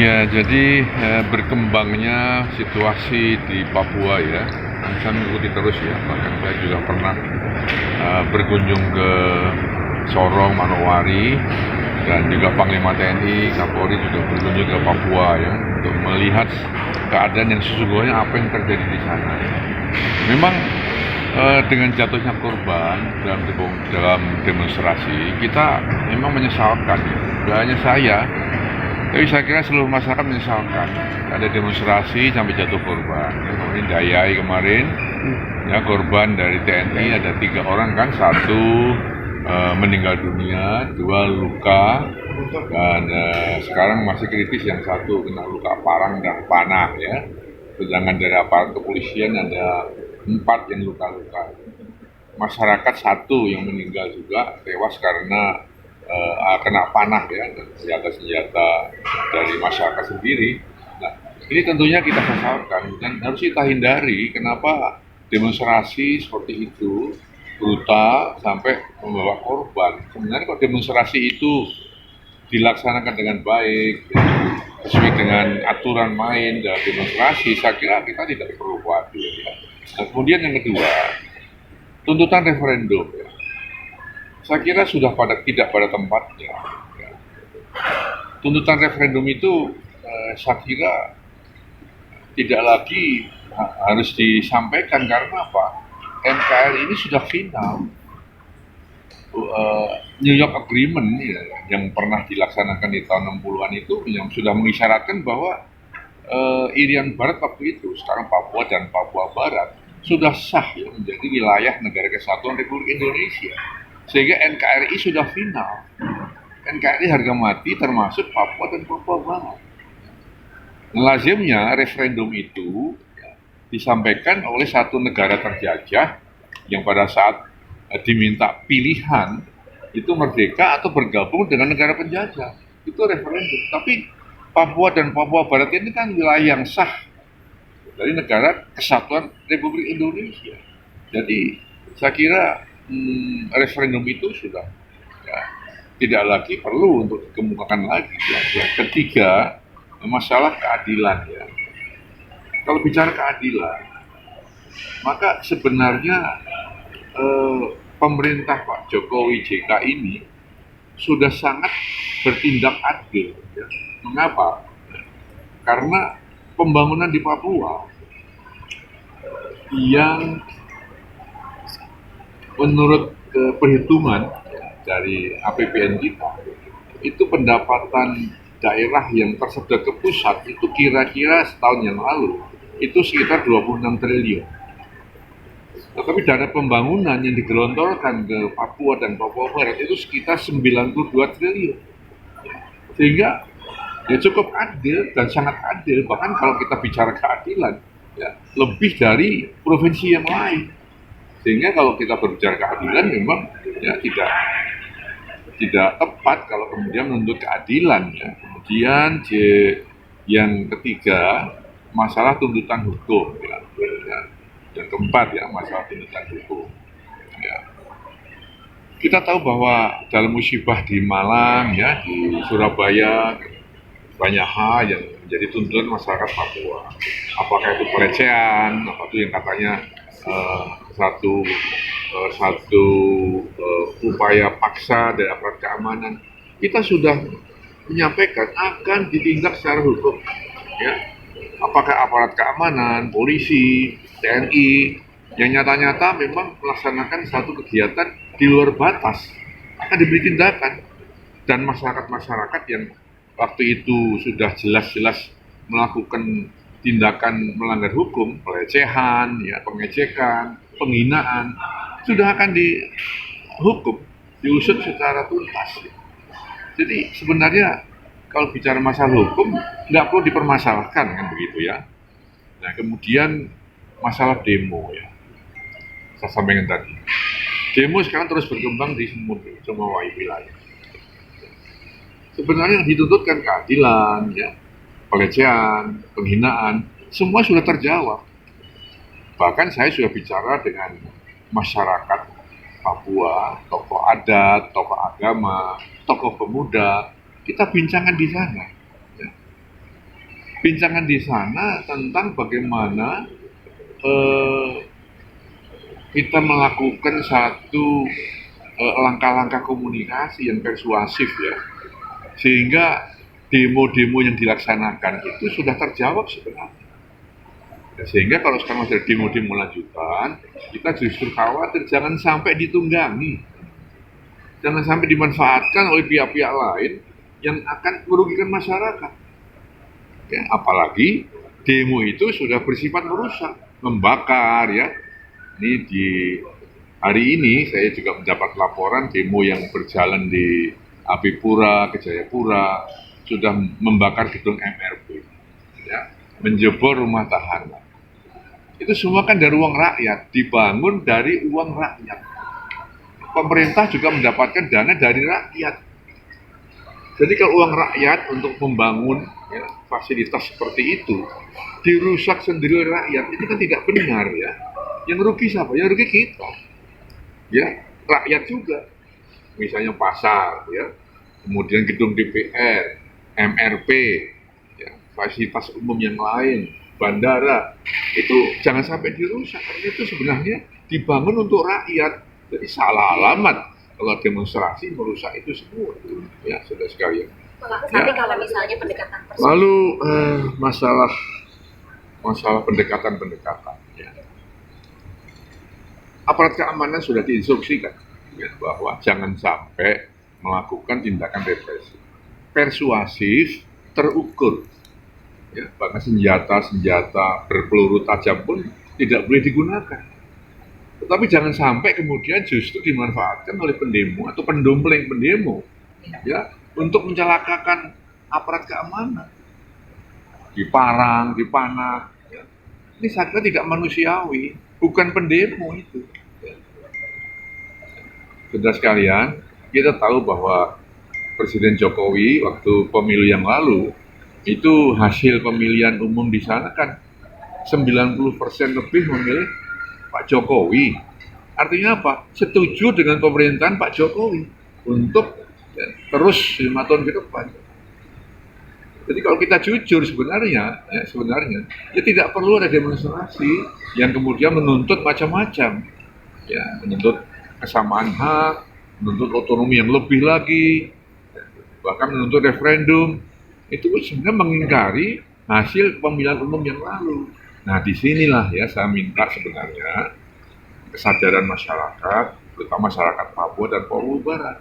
Iya, jadi berkembangnya situasi di Papua ya, saya mengikuti terus ya. Bahkan saya juga pernah berkunjung ke Sorong, Manowari, dan juga Panglima TNI, Kapolri juga berkunjung ke Papua ya, untuk melihat keadaan yang sesungguhnya apa yang terjadi di sana. Memang dengan jatuhnya korban dalam demonstrasi, kita memang menyesalkan. Tidak hanya saya, tapi saya kira seluruh masyarakat menyesalkan ada demonstrasi sampai jatuh korban. Kemarin Dayai kemarin, ya korban dari TNI ada 3 orang kan, 1 meninggal dunia, 2 luka, dan sekarang masih kritis yang 1 kena luka parang dan panah ya. Sedangkan dari aparat kepolisian ada 4 yang luka-luka. Masyarakat 1 yang meninggal juga tewas karena kena panah ya, dan senjata-senjata dari masyarakat sendiri. Nah, ini tentunya kita sesalkan dan harus kita hindari. Kenapa demonstrasi seperti itu brutal sampai membawa korban? Sebenarnya kalau demonstrasi itu dilaksanakan dengan baik, sesuai dengan aturan main dalam demonstrasi, saya kira kita tidak perlu khawatir ya. Nah, kemudian yang kedua, tuntutan referendum ya. Saya kira sudah tidak pada tempatnya. Ya. Tuntutan referendum itu saya kira tidak lagi harus disampaikan karena apa? NKRI ini sudah final. New York Agreement ya, yang pernah dilaksanakan di tahun 60-an itu yang sudah mengisyaratkan bahwa Irian Barat waktu itu, sekarang Papua dan Papua Barat, sudah sah ya, menjadi wilayah Negara Kesatuan Republik Indonesia. Sehingga NKRI sudah final. NKRI harga mati termasuk Papua dan Papua Barat. Lazimnya referendum itu ya, disampaikan oleh satu negara terjajah yang pada saat diminta pilihan itu merdeka atau bergabung dengan negara penjajah. Itu referendum. Tapi Papua dan Papua Barat ini kan wilayah yang sah dari Negara Kesatuan Republik Indonesia. Jadi saya kira referendum itu sudah ya, tidak lagi perlu untuk dikemukakan lagi. Ya. Yang ketiga, masalah keadilan ya. Kalau bicara keadilan, maka sebenarnya pemerintah Pak Jokowi JK ini sudah sangat bertindak adil. Ya. Mengapa? Karena pembangunan di Papua yang menurut perhitungan dari APBN kita, itu pendapatan daerah yang tersedot ke pusat itu kira-kira setahun yang lalu itu sekitar 26 triliun. Tetapi dana pembangunan yang digelontorkan ke Papua dan Papua Barat itu sekitar 92 triliun. Sehingga ya cukup adil dan sangat adil. Bahkan kalau kita bicara keadilan, ya lebih dari provinsi yang lain. Sehingga kalau kita berbicara keadilan memang ya tidak tepat kalau kemudian menuntut keadilan ya. Kemudian yang ketiga, masalah tuntutan hukum ya. Yang keempat ya, masalah tuntutan hukum ya. Kita tahu bahwa dalam musibah di Malang ya, di Surabaya, banyak hal yang menjadi tuntutan masyarakat Papua. Apakah itu pelecehan, apa itu yang katanya satu upaya paksa dari aparat keamanan. Kita sudah menyampaikan akan ditindak secara hukum. Ya. Apakah aparat keamanan, polisi, TNI yang nyata-nyata memang melaksanakan satu kegiatan di luar batas akan diberi tindakan. Dan masyarakat-masyarakat yang waktu itu sudah jelas-jelas melakukan tindakan melanggar hukum, pelecehan, ya, pengecekan, penghinaan, sudah akan dihukum, diusut secara tuntas. Jadi sebenarnya kalau bicara masalah hukum nggak perlu dipermasalahkan kan begitu ya. Nah kemudian masalah demo ya, saya sampaikan tadi. Demo sekarang terus berkembang di semua wilayah. Sebenarnya yang dituntutkan keadilan, ya, pelecehan, penghinaan, semua sudah terjawab. Bahkan saya sudah bicara dengan masyarakat Papua, tokoh adat, tokoh agama, tokoh pemuda, kita bincangkan di sana. Ya. bincangan di sana tentang bagaimana eh, kita melakukan satu langkah-langkah komunikasi yang persuasif ya, sehingga demo-demo yang dilaksanakan itu sudah terjawab sebenarnya. Sehingga kalau sekarang masih ada demo-demo lanjutan, kita justru khawatir jangan sampai ditunggangi, jangan sampai dimanfaatkan oleh pihak-pihak lain yang akan merugikan masyarakat. Ya, apalagi demo itu sudah bersifat merusak, membakar ya. Ini di hari ini saya juga mendapat laporan demo yang berjalan di Apipura, Kejayapura, sudah membakar gedung MRP, ya, menjebol rumah tahanan. Itu semua kan dari uang rakyat, dibangun dari uang rakyat. Pemerintah juga mendapatkan dana dari rakyat. Jadi kalau uang rakyat untuk membangun ya, fasilitas seperti itu dirusak sendiri oleh rakyat, itu kan tidak benar ya. Yang rugi siapa? Yang rugi kita. Ya, rakyat juga. Misalnya pasar, ya, kemudian gedung DPR, MRP, ya, fasilitas umum yang lain, bandara, itu jangan sampai dirusak. Karena itu sebenarnya dibangun untuk rakyat. Jadi salah alamat kalau demonstrasi merusak itu semua. Ya, sudah sekalian. Tapi kalau misalnya pendekatan personal. Lalu masalah pendekatan. Ya. Aparat keamanan sudah diinstruksikan ya, bahwa jangan sampai melakukan tindakan represi. Persuasif, terukur. Ya, bahkan senjata berpeluru tajam pun tidak boleh digunakan. Tetapi jangan sampai kemudian justru dimanfaatkan oleh pendemo atau pendompleng pendemo ya, untuk mencelakakan aparat keamanan. Diparang, dipanah. Ya. Ini saya kira tidak manusiawi, bukan pendemo itu. Ya. Saudara sekalian, kita tahu bahwa Presiden Jokowi waktu pemilu yang lalu itu hasil pemilihan umum di sana kan 90% lebih memilih Pak Jokowi. Artinya apa? Setuju dengan pemerintahan Pak Jokowi untuk ya, terus 5 tahun ke depan. Jadi kalau kita jujur sebenarnya ya tidak perlu ada demonstrasi yang kemudian menuntut macam-macam, ya, menuntut kesamaan hak, menuntut otonomi yang lebih lagi, bahkan menuntut referendum. Itu sebenarnya mengingkari hasil pemilihan umum yang lalu. Nah, disinilah ya saya minta sebenarnya kesadaran masyarakat, terutama masyarakat Papua dan Papua Barat.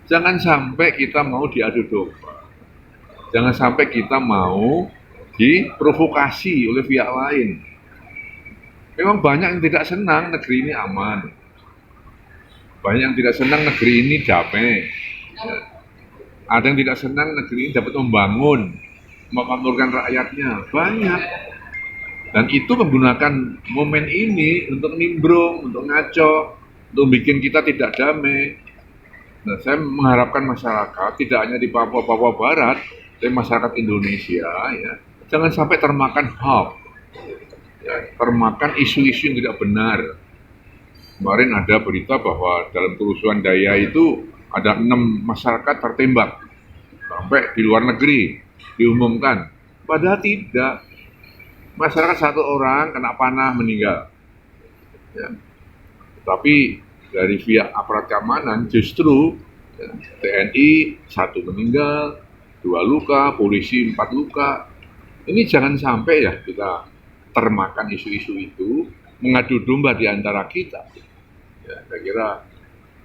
Jangan sampai kita mau diadu domba. Jangan sampai kita mau diprovokasi oleh pihak lain. Memang banyak yang tidak senang negeri ini aman. Banyak yang tidak senang negeri ini damai. Ada yang tidak senang negeri ini dapat membangun, memakmurkan rakyatnya. Banyak. Dan itu menggunakan momen ini untuk nimbrung, untuk ngaco, untuk bikin kita tidak damai. Nah, saya mengharapkan masyarakat, tidak hanya di Papua Barat, tapi masyarakat Indonesia, ya, jangan sampai termakan hoax, ya, termakan isu-isu yang tidak benar. Kemarin ada berita bahwa dalam kerusuhan Daya itu ada 6 masyarakat tertembak sampai di luar negeri diumumkan. Padahal tidak. Masyarakat 1 orang kena panah meninggal. Ya. Tapi dari pihak aparat keamanan justru ya, TNI 1 meninggal, 2 luka, polisi 4 luka. Ini jangan sampai ya kita termakan isu-isu itu, mengadu domba di antara kita. Ya, saya kira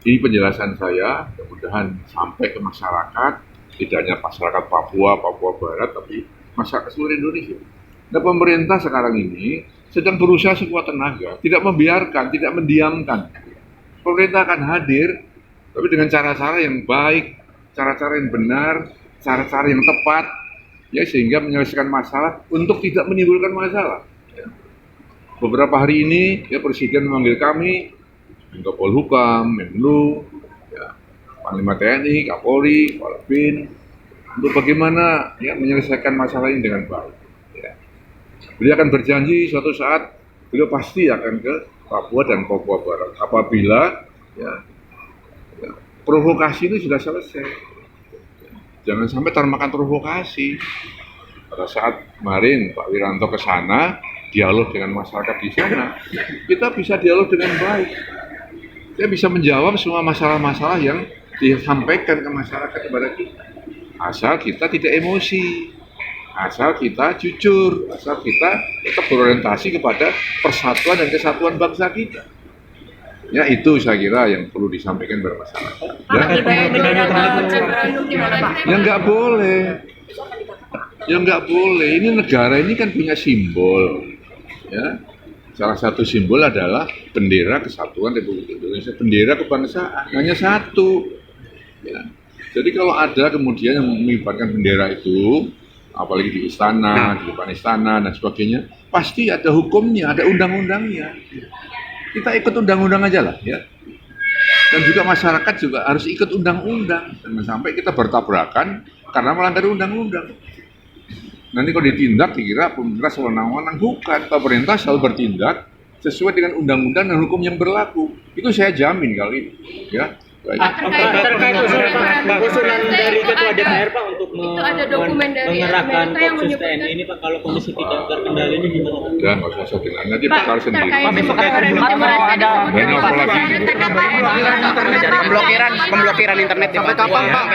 ini penjelasan saya, mudah-mudahan sampai ke masyarakat, tidak hanya masyarakat Papua Barat, tapi masyarakat seluruh Indonesia. Nah, pemerintah sekarang ini sedang berusaha sekuat tenaga, tidak membiarkan, tidak mendiamkan. Pemerintah akan hadir, tapi dengan cara-cara yang baik, cara-cara yang benar, cara-cara yang tepat, ya, sehingga menyelesaikan masalah untuk tidak menimbulkan masalah. Ya. Beberapa hari ini, ya, Presiden memanggil kami, Menko Polhukam, Menlu, ya, Panglima TNI, Kapolri, Kepala BIN, untuk bagaimana ya menyelesaikan masalah ini dengan baik. Ya. Beliau akan berjanji suatu saat beliau pasti akan ke Papua dan Papua Barat apabila ya, provokasi itu sudah selesai. Jangan sampai termakan provokasi. Pada saat kemarin Pak Wiranto ke sana, dialog dengan masyarakat di sana, kita bisa dialog dengan baik. Kita bisa menjawab semua masalah-masalah yang disampaikan ke masyarakat kepada kita. Asal kita tidak emosi, asal kita jujur, asal kita tetap berorientasi kepada persatuan dan kesatuan bangsa kita. Ya itu saya kira yang perlu disampaikan kepada masyarakat. Ya nggak boleh. Ya nggak boleh. Ini negara ini kan punya simbol. Ya, salah satu simbol adalah bendera kesatuan Republik Indonesia, bendera kebangsaan, hanya satu. Ya. Jadi kalau ada kemudian yang mengibarkan bendera itu, apalagi di istana, di depan istana dan sebagainya, pasti ada hukumnya, ada undang-undangnya. Kita ikut undang-undang aja lah, ya. Dan juga masyarakat juga harus ikut undang-undang, jangan sampai kita bertabrakan karena melanggar undang-undang. Nanti kalau ditindak dikira pemerintah sewenang-wenang, bukan. Pemerintah selalu bertindak sesuai dengan undang-undang dan hukum yang berlaku. Itu saya jamin kali ini, ya. Terkait usulan dari Ketua DPR Pak untuk mengerahkan Kopsus TNI ini Pak, kalau kondisi tidak terkendali ini gimana? Udah nggak usah dengan nanti bakal sendiri. Pemblokiran internet sampai kapan Pak?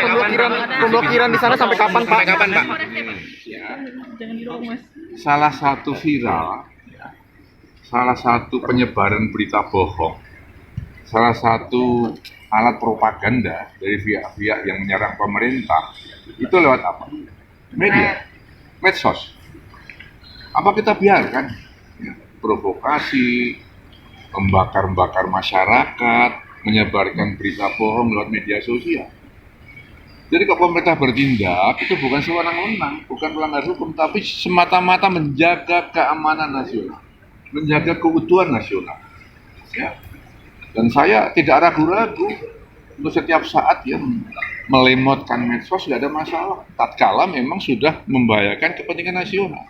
Pemblokiran di sana sampai kapan Pak? Salah satu viral, salah satu penyebaran berita bohong, salah satu alat propaganda dari pihak-pihak yang menyerang pemerintah itu lewat apa? Media, medsos. Apa kita biarkan ya, provokasi, membakar-bakar masyarakat, menyebarkan berita bohong lewat media sosial? Jadi kalau pemerintah bertindak itu bukan sewenang-wenang, bukan melanggar hukum, tapi semata-mata menjaga keamanan nasional, menjaga keutuhan nasional. Ya. Dan saya tidak ragu-ragu untuk setiap saat ya melemotkan medsos, tidak ada masalah. Tatkala memang sudah membahayakan kepentingan nasional.